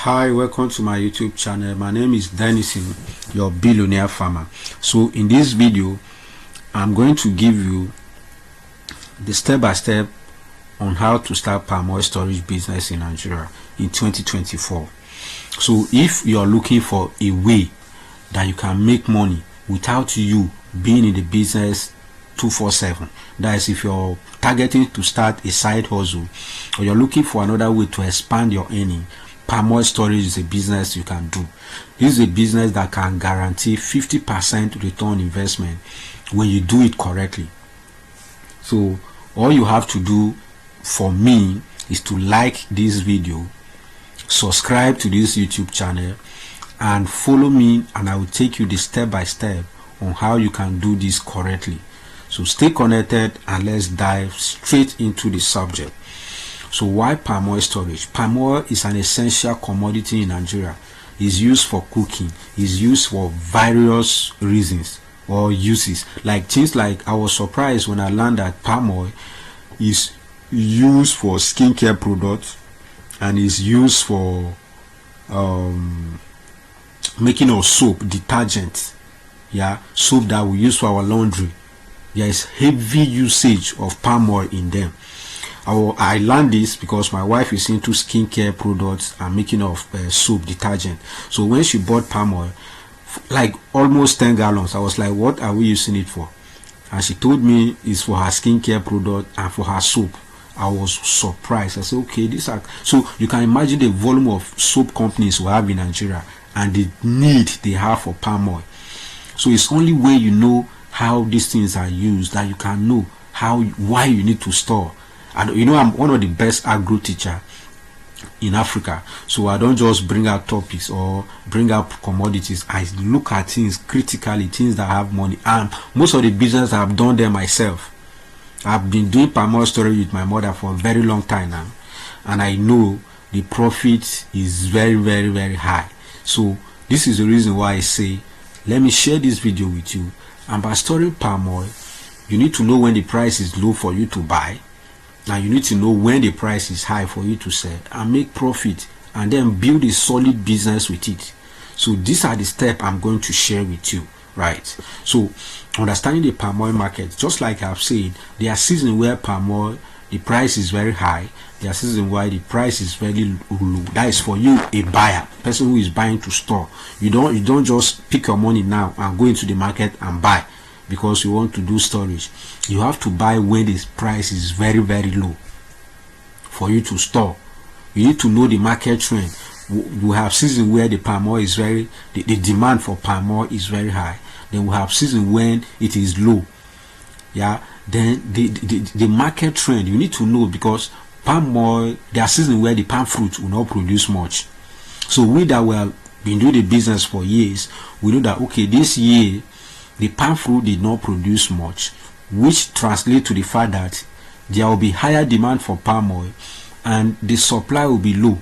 Hi, welcome to my YouTube channel. My name is Denison, your billionaire farmer. So in this video, I'm going to give you the step-by-step on how to start palm oil storage business in Nigeria in 2024. So if you are looking for a way that you can make money without you being in the business 247, that is, if you're targeting to start a side hustle or you're looking for another way to expand your earning, palm oil storage is a business you can do. This is a business that can guarantee 50% return investment when you do it correctly. So all you have to do for me is to like this video, subscribe to this YouTube channel, and follow me, and I will take you the step by step on how you can do this correctly. So stay connected and let's dive straight into the subject. So why palm oil storage? Palm oil is an essential commodity in Nigeria. It's used for cooking. It's used for various reasons or uses. Like things like, I was surprised when I learned that palm oil is used for skincare products and is used for making of soap, detergent. Yeah, soap that we use for our laundry. There is heavy usage of palm oil in them. I learned this because my wife is into skincare products and making of soap, detergent. So when she bought palm oil, like almost 10 gallons, I was like, what are we using it for? And she told me it's for her skincare product and for her soap. I was surprised. I said, okay, these are, so you can imagine the volume of soap companies we have in Nigeria and the need they have for palm oil. So it's only when you know how these things are used that you can know why you need to store. And you know, I'm one of the best agro teacher in Africa, so I don't just bring out topics or bring out commodities. I look at things critically, things that have money, and most of the business I've done them myself. I've been doing palm oil storage with my mother for a very long time now, and I know the profit is very, very, very high. So this is the reason why I say, let me share this video with you. And by storing palm oil, you need to know when the price is low for you to buy. Now you need to know when the price is high for you to sell and make profit, and then build a solid business with it. So these are the steps I'm going to share with you, right? So understanding the palm oil market, just like I've said, there are seasons where palm oil, the price is very high. There are seasons where the price is very low. That is for you, a buyer, person who is buying to store. You don't just pick your money now and go into the market and buy because you want to do storage. You have to buy when the price is very, very low for you to store. You need to know the market trend. We have seasons where the palm oil is the demand for palm oil is very high. Then we have seasons when it is low. Yeah, then the market trend you need to know, because palm oil, there are seasons where the palm fruit will not produce much. So we that we have been doing the business for years, we know that okay, this year the palm fruit did not produce much, which translates to the fact that there will be higher demand for palm oil and the supply will be low.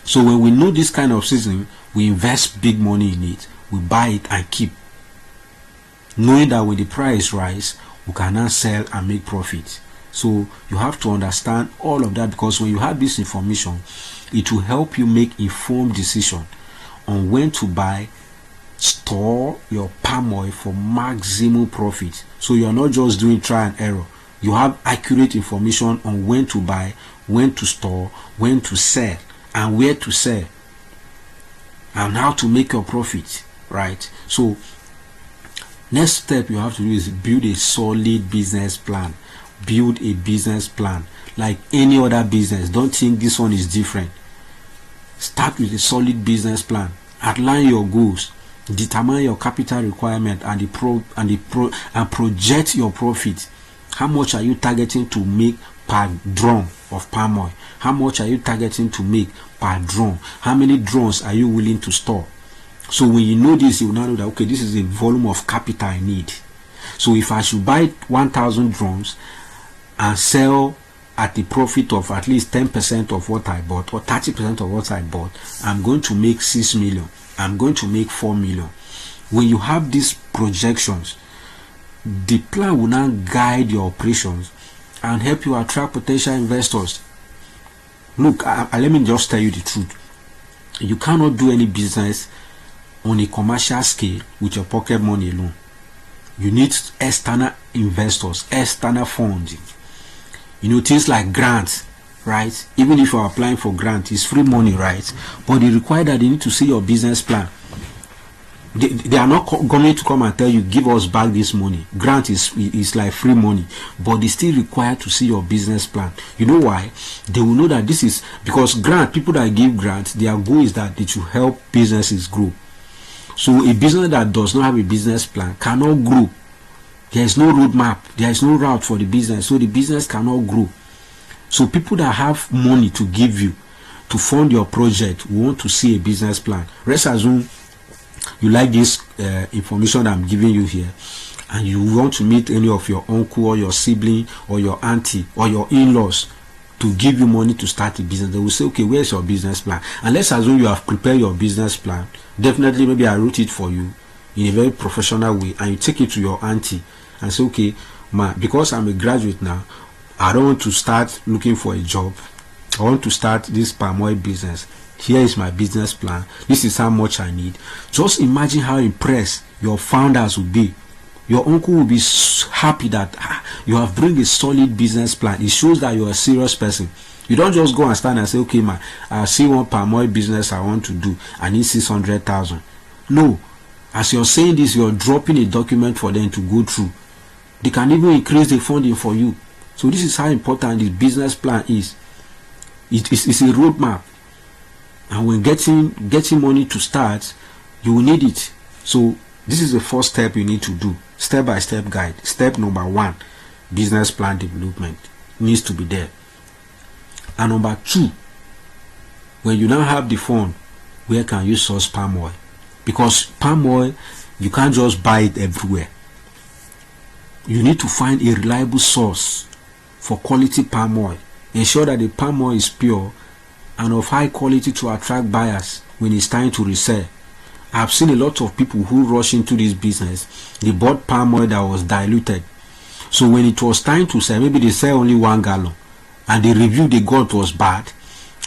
So when we know this kind of season, we invest big money in it, we buy it and keep, knowing that when the price rise, we can now sell and make profit. So you have to understand all of that, because when you have this information, it will help you make informed decision on when to buy, store your palm oil for maximum profit. So you are not just doing try and error. You have accurate information on when to buy, when to store, when to sell, and where to sell, and how to make your profit, right? So next step you have to do is build a solid business plan. Build a business plan like any other business. Don't think this one is different. Start with a solid business plan. Outline your goals. Determine your capital requirement and project your profit. How much are you targeting to make per drum of palm oil? How much are you targeting to make per drum? How many drums are you willing to store? So when you know this, you will now know that okay, this is the volume of capital I need. So if I should buy 1,000 drums and sell at the profit of at least 10% of what I bought or 30% of what I bought, I'm going to make 6 million. I'm going to make 4 million. When you have these projections, the plan will now guide your operations and help you attract potential investors. Look, let me just tell you the truth. You cannot do any business on a commercial scale with your pocket money alone. You need external investors, external funding. Things like grants, right? Even if you are applying for grant, it's free money, right? But they require that they need to see your business plan. They are not going to come and tell you, give us back this money. Grant is like free money, but they still require to see your business plan. You know why? They will know that this is because grant, people that give grants, their goal is that they should help businesses grow. So a business that does not have a business plan cannot grow. There is no roadmap. There is no route for the business. So the business cannot grow. So people that have money to give you to fund your project want to see a business plan. Let's assume you like this information I'm giving you here, and you want to meet any of your uncle or your sibling or your auntie or your in-laws to give you money to start a business. They will say, okay, where's your business plan? And let's assume you have prepared your business plan. Definitely, maybe I wrote it for you in a very professional way, and you take it to your auntie and say, okay, ma, because I'm a graduate now, I don't want to start looking for a job. I want to start this palm oil business. Here is my business plan. This is how much I need. Just imagine how impressed your founders will be. Your uncle will be happy that you have bring a solid business plan. It shows that you're a serious person. You don't just go and stand and say, okay, man, I see one palm oil business I want to do. I need 600,000. No. As you're saying this, you're dropping a document for them to go through. They can even increase the funding for you. So this is how important the business plan is. It's a roadmap. And when getting money to start, you will need it. So this is the first step you need to do. Step-by-step guide. Step number 1, business plan development needs to be there. And number 2, when you now have the fund, where can you source palm oil? Because palm oil, you can't just buy it everywhere. You need to find a reliable source for quality palm oil. Ensure that the palm oil is pure and of high quality to attract buyers when it's time to resell. I've seen a lot of people who rush into this business. They bought palm oil that was diluted. So when it was time to sell, maybe they sell only 1 gallon, and the review they got was bad.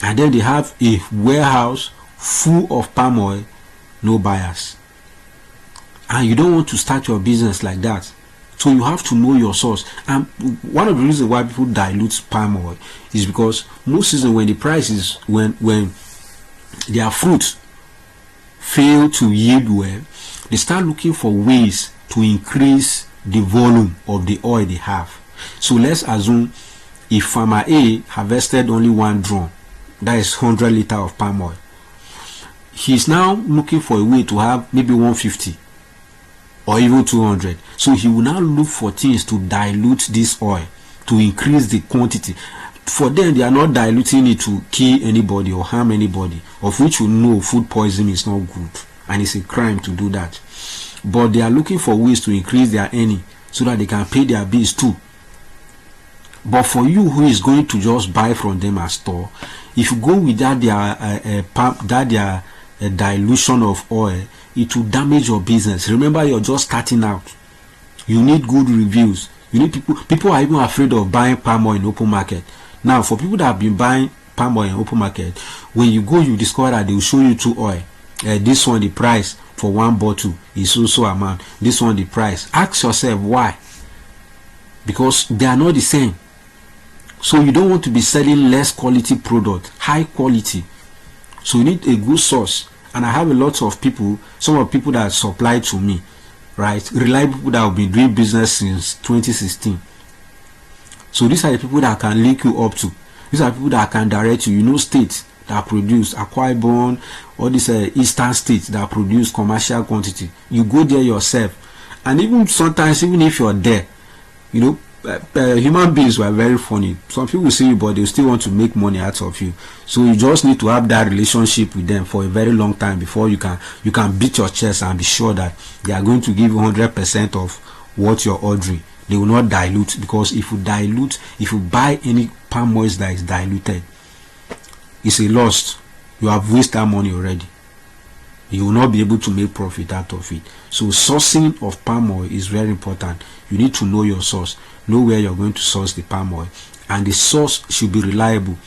And then they have a warehouse full of palm oil, no buyers. And you don't want to start your business like that. So you have to know your source. And one of the reasons why people dilute palm oil is because most season when the price is when their fruits fail to yield well, they start looking for ways to increase the volume of the oil they have. So let's assume if farmer A harvested only 1 drum, that is 100 liters of palm oil. He's now looking for a way to have maybe 150 or even 200. So he will now look for things to dilute this oil to increase the quantity. For them, they are not diluting it to kill anybody or harm anybody, of which you know food poisoning is not good and it's a crime to do that. But they are looking for ways to increase their earning so that they can pay their bills too. But for you who is going to just buy from them at store, if you go without their dilution of oil, it will damage your business. Remember, you're just starting out. You need good reviews. You need people are even afraid of buying palm oil in open market. Now, for people that have been buying palm oil in open market, when you go, you discover that they will show you 2 oil. This one, the price for 1 bottle is so amount. This one, the price. Ask yourself why. Because they are not the same. So you don't want to be selling less quality product, high quality. So you need a good source. And I have a lot of people, some of the people that supply to me, right? Reliable people that have been doing business since 2016. So these are the people that I can link you up to. These are people that I can direct you. You know, states that produce Akwa Ibom, all these eastern states that produce commercial quantity. You go there yourself. And even sometimes, even if you're there, you know, human beings were very funny. Some people see you, but they still want to make money out of you. So you just need to have that relationship with them for a very long time before you can beat your chest and be sure that they are going to give you 100% of what you're ordering. They will not dilute, because if you buy any palm oil that is diluted, it's a loss. You have wasted that money already. You will not be able to make profit out of it. So sourcing of palm oil is very important. You need to know your source, know where you're going to source the palm oil, and the source should be reliable.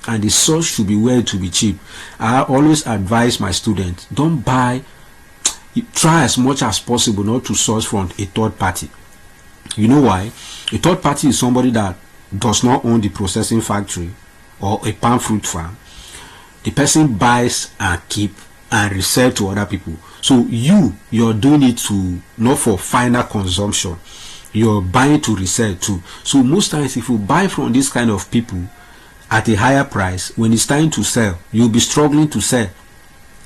and the source should be where to be cheap. I always advise my students, don't buy, try as much as possible not to source from a third party. You know why? A third party is somebody that does not own the processing factory or a palm fruit farm. The person buys and keep and resell to other people. So you're doing it to not for final consumption. You're buying to resell too. So most times if you buy from this kind of people at a higher price, when it's time to sell, you'll be struggling to sell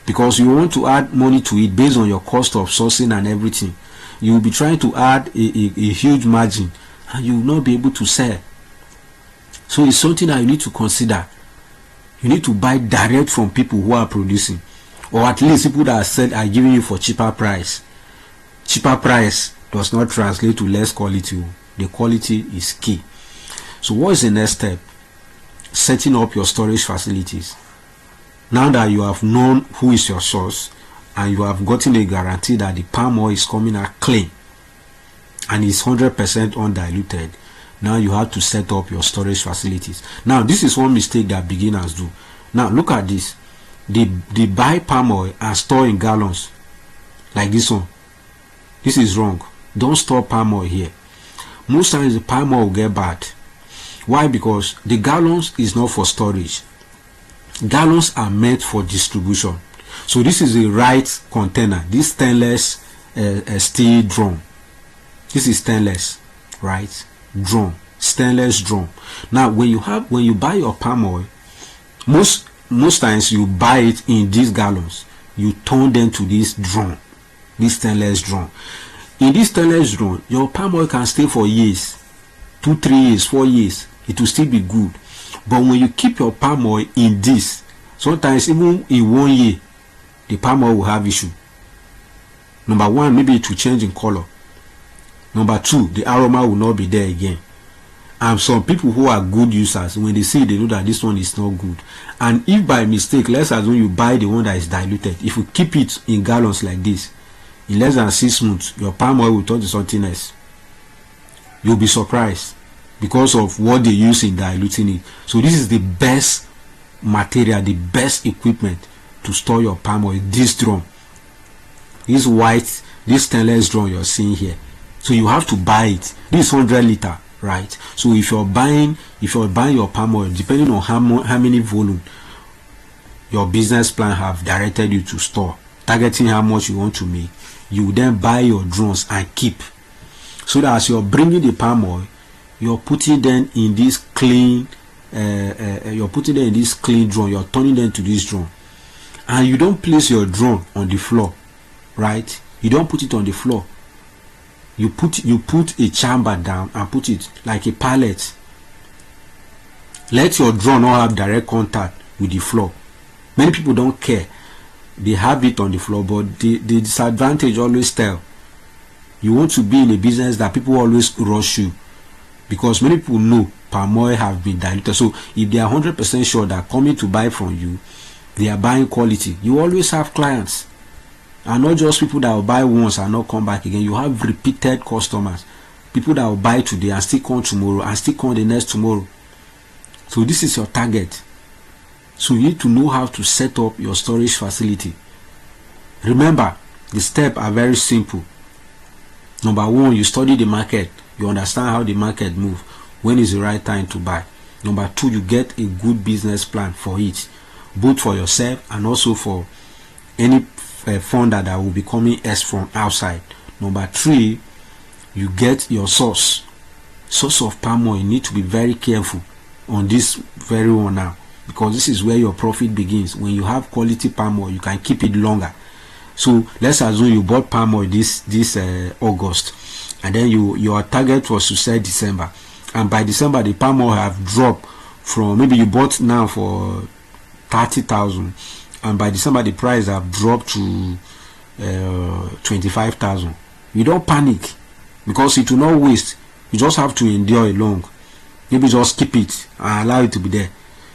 because you want to add money to it based on your cost of sourcing and everything. You will be trying to add a huge margin and you will not be able to sell. So it's something that you need to consider. You need to buy direct from people who are producing, or at least people that are giving you for cheaper price. Cheaper price does not translate to less quality. The quality is key. So what is the next step? Setting up your storage facilities. Now that you have known who is your source and you have gotten a guarantee that the palm oil is coming out clean and is 100% undiluted, now you have to set up your storage facilities. Now this is one mistake that beginners do. Now look at this. They buy palm oil and store in gallons like this one. This is wrong. Don't store palm oil here. Most times the palm oil will get bad. Why? Because the gallons is not for storage. Gallons are meant for distribution. So this is the right container. This stainless steel drum. This is stainless, right? Drum, stainless drum. Now when you buy your palm oil, most times you buy it in these gallons. You turn them to this drum, this stainless drum. In this stainless drum, your palm oil can stay for years, 2, 3 years, 4 years. It will still be good. But when you keep your palm oil in this, sometimes even in 1 year, the palm oil will have issue. Number one, maybe it will change in color. Number two, the aroma will not be there again. And some people who are good users, when they see it, they know that this one is not good. And if by mistake, let's assume you buy the one that is diluted, if you keep it in gallons like this, in less than 6 months, your palm oil will turn to something else. You'll be surprised because of what they use in diluting it. So this is the best material, the best equipment to store your palm oil. This drum, this white, this stainless drum you're seeing here. So you have to buy it. This is 100 liter, right? So if you're buying your palm oil, depending on how many volume your business plan have directed you to store, targeting how much you want to make, you will then buy your drums and keep. So that as you're bringing the palm oil, you're putting them in this clean, you're putting them in this clean drum. You're turning them to this drum, and you don't place your drum on the floor, right? You don't put it on the floor. You put a chamber down and put it like a pallet. Let your drum not have direct contact with the floor. Many people don't care. They have it on the floor, but the disadvantage always tell. You want to be in a business that people always rush you, because many people know palm oil have been diluted. So if they are 100% sure that coming to buy from you, they are buying quality, you always have clients. And not just people that will buy once and not come back again. You have repeated customers, people that will buy today and still come tomorrow and still come the next tomorrow. So this is your target. So you need to know how to set up your storage facility. Remember, the steps are very simple. Number one, you study the market. You understand how the market moves. When is the right time to buy? Number two, you get a good business plan for it, both for yourself and also for any funder that will be coming as from outside. Number three, you get your source of palm oil. You need to be very careful on this very one now, because this is where your profit begins. When you have quality palm oil, you can keep it longer. So let's assume you bought palm oil this August, and then your target was to sell December, and by December the palm oil have dropped from, maybe you bought now for 30,000, and by December the price have dropped to 25,000. You don't panic, because it will not waste. You just have to endure it long. Maybe just keep it and allow it to be there.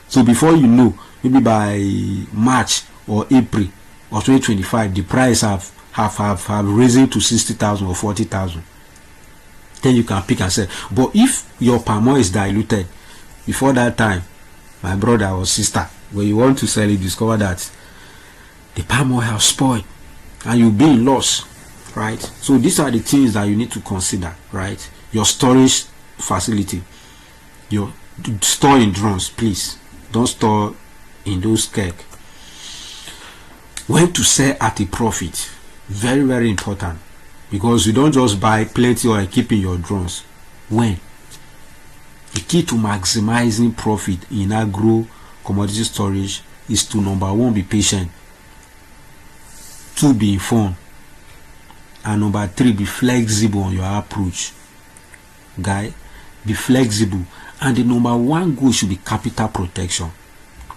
So before you know, maybe by March or April of 2025, the price have risen to 60,000 or 40,000. Then you can pick and sell. But if your palm oil is diluted before that time, my brother or sister, when you want to sell it, discover that the palm oil has spoiled and you'll be in loss, right? So these are the things that you need to consider, right? Your storage facility, your store in drones, please don't store in those keg. When to sell at a profit, very, very important, because you don't just buy plenty or keep in your drones. When? The key to maximizing profit in agro commodity storage is to, number one, be patient, two, be informed, and number three, be flexible on your approach. Guy, be flexible. And the number one goal should be capital protection.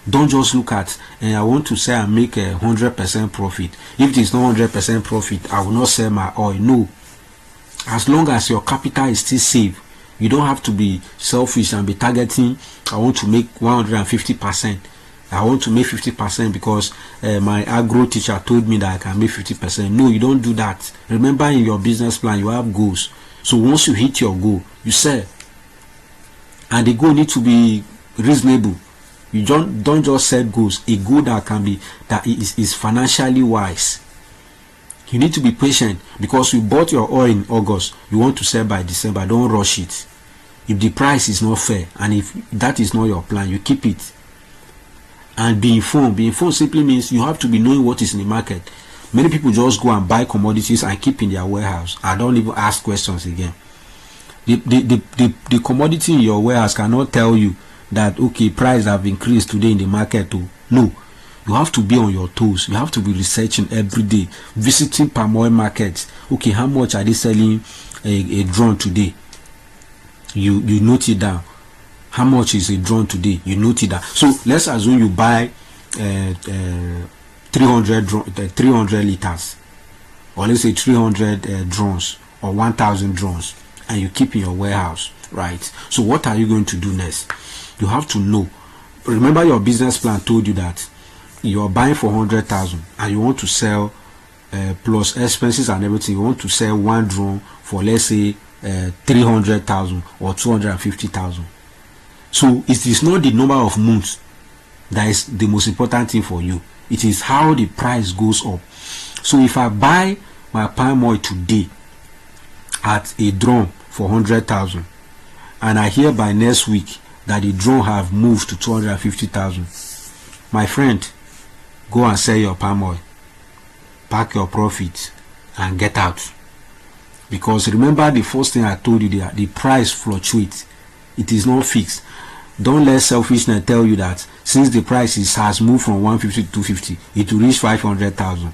Don't just look at, and I want to say I make 100% profit. If it is not 100% profit, I will not sell my oil. No. As long as your capital is still safe, you don't have to be selfish and be targeting, I want to make 150%. I want to make 50% because my agro teacher told me that I can make 50%. No, you don't do that. Remember, in your business plan, you have goals. So once you hit your goal, you sell. And the goal needs to be reasonable. You don't just set goals. A goal that can be, that is financially wise. You need to be patient, because you bought your oil in August, you want to sell by December. Don't rush it. If the price is not fair and if that is not your plan, you keep it. And be informed. Be informed simply means you have to be knowing what is in the market. Many people just go and buy commodities and keep in their warehouse. I don't even ask questions again. The commodity in your warehouse cannot tell you that, okay, price have increased today in the market too. No, you have to be on your toes. You have to be researching every day, visiting palm oil markets. Okay, how much are they selling a drone today? You note it down. How much is a drone today? You note it down. So let's assume you buy 300 liters, or let's say 300 drones or 1,000 drones, and you keep in your warehouse, right? So what are you going to do next? You have to know. Remember, your business plan told you that you are buying for 100,000 and you want to sell plus expenses and everything. You want to sell one drone for, let's say, 300,000 or 250,000. So it is not the number of months that is the most important thing for you. It is how the price goes up. So if I buy my palm oil today at a drone for 100,000, and I hear by next week that the drone have moved to 250,000, my friend, go and sell your palm oil, pack your profit, and get out. Because remember the first thing I told you there, the price fluctuates. It is not fixed. Don't let selfishness tell you that since the price has moved from 150 to 250, it will reach 500,000.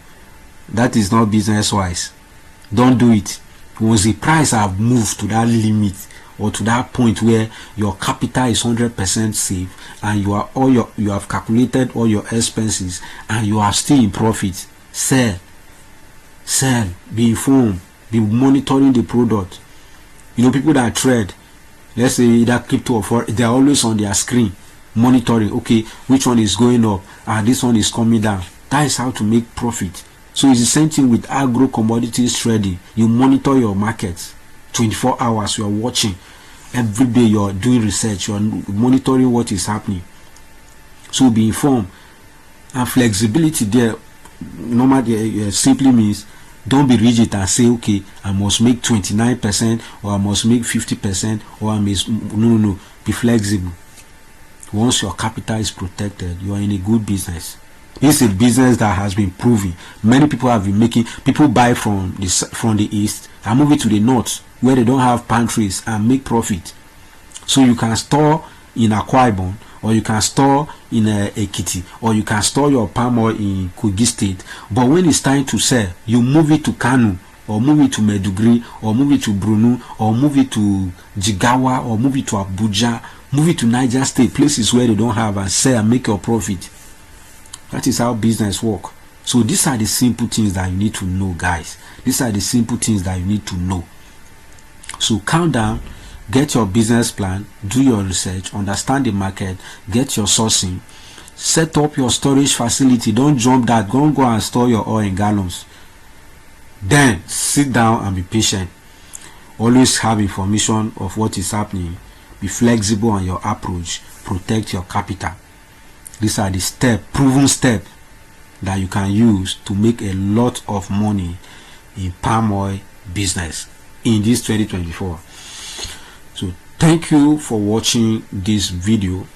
That is not business wise. Don't do it. Once the price have moved to that limit, or to that point where your capital is 100% safe, and you have calculated all your expenses, and you are still in profit, sell. Be informed. Be monitoring the product. You know, people that trade, let's say either crypto or forex, they are always on their screen monitoring. Okay, which one is going up and this one is coming down. That is how to make profit. So it's the same thing with agro commodities trading. You monitor your markets 24 hours. You are watching every day. You are doing research. You are monitoring what is happening. So be informed. And flexibility there normally simply means don't be rigid and say, okay, I must make 29% or I must make 50% or I must no. Be flexible. Once your capital is protected, you are in a good business. It's a business that has been proven. Many people have been making. People buy from the east and move it to the north where they don't have pantries and make profit. So you can store in Akwa Ibom, or you can store in Ekiti, or you can store your palm oil in Kogi State. But when it's time to sell, you move it to Kano, or move it to Maiduguri, or move it to Brunei, or move it to Jigawa, or move it to Abuja, move it to Niger State, places where they don't have, and sell and make your profit. That is how business work. So these are the simple things that you need to know, guys. These are the simple things that you need to know. So calm down, get your business plan, do your research, understand the market, get your sourcing, set up your storage facility. Don't jump that. Don't go and store your oil in gallons. Then sit down and be patient. Always have information of what is happening. Be flexible on your approach. protect your capital. These are the proven steps that you can use to make a lot of money in palm oil business in this 2024. So thank you for watching this video.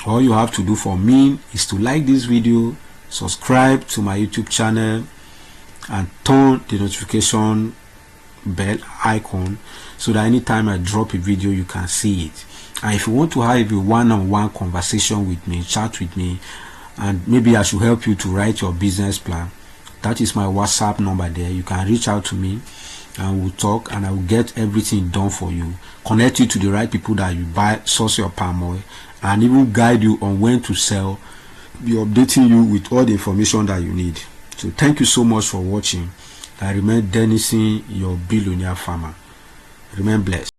All you have to do for me is to like this video, subscribe to my YouTube channel, and turn the notification bell icon so that anytime I drop a video you can see it. And if you want to have a one-on-one conversation with me, chat with me, and maybe I should help you to write your business plan, that is my WhatsApp number there. You can reach out to me and we'll talk, and I will get everything done for you, connect you to the right people that you source your palm oil, and even guide you on when to sell, be updating you with all the information that you need. So thank you so much for watching. I remain Denison, your billionaire farmer. Remain blessed.